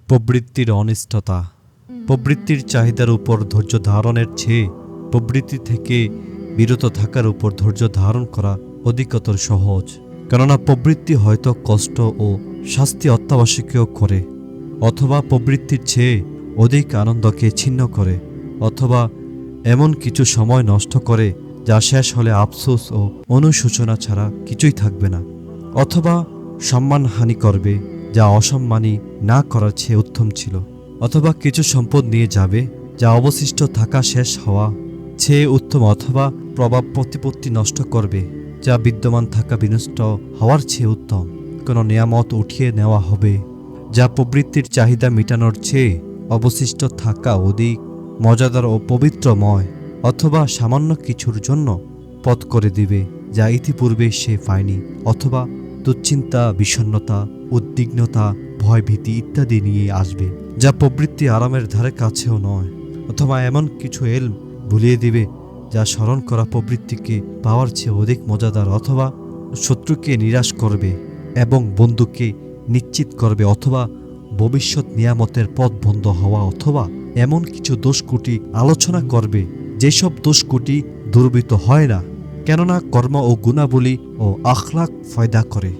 প্রবৃত্তির অনিষ্টতা। প্রবৃত্তির চাহিদার উপর ধৈর্য ধারণের চেয়ে প্রবৃত্তি থেকে বিরত থাকার উপর ধৈর্য ধারণ করা অধিকতর সহজ। কেননা প্রবৃত্তি হয়তো কষ্ট ও শাস্তি অত্যাবশ্যকীয় করে, অথবা প্রবৃত্তির চেয়ে অধিক আনন্দকে ছিন্ন করে, অথবা এমন কিছু সময় নষ্ট করে যা শেষ হলে আফসোস ও অনুশোচনা ছাড়া কিছুই থাকবে না, অথবা সম্মানহানি করবে যা অসম্মানী না করার চেয়ে উত্তম ছিল, অথবা কিছু সম্পদ নিয়ে যাবে যা অবশিষ্ট থাকা শেষ হওয়া চেয়ে উত্তম, অথবা প্রভাব প্রতিপত্তি নষ্ট করবে যা বিদ্যমান থাকা বিনষ্ট হওয়ার চেয়ে উত্তম। কোনো নিয়ামত উঠিয়ে নেওয়া হবে যা প্রবৃত্তির চাহিদা মেটানোর চেয়ে অবশিষ্ট থাকা অধিক মজাদার ও পবিত্রময়, অথবা সামান্য কিছুর জন্য পথ করে দিবে যা ইতিপূর্বে সে পায়নি, অথবা দুশ্চিন্তা, বিষণ্ণতা, উদ্বিগ্নতা, ভয়ভীতি ইত্যাদি নিয়ে আসবে যা প্রবৃত্তি আরামের ধারে কাছেও নয়, অথবা এমন কিছু এলম ভুলিয়ে দিবে যা স্মরণ করা প্রবৃত্তিকে পাওয়ার চেয়ে অধিক মজাদার, অথবা শত্রুকে নিরাশ করবে এবং বন্ধুকে নিশ্চিত করবে, অথবা ভবিষ্যৎ নিয়ামতের পথ বন্ধ হওয়া, অথবা এমন কিছু দোষকুটি আলোচনা করবে যেসব দোষকুটি দুর্বৃত্ত হয় না, কেননা কর্ম ও গুণাবলী ও আখলাক ফয়দা করে।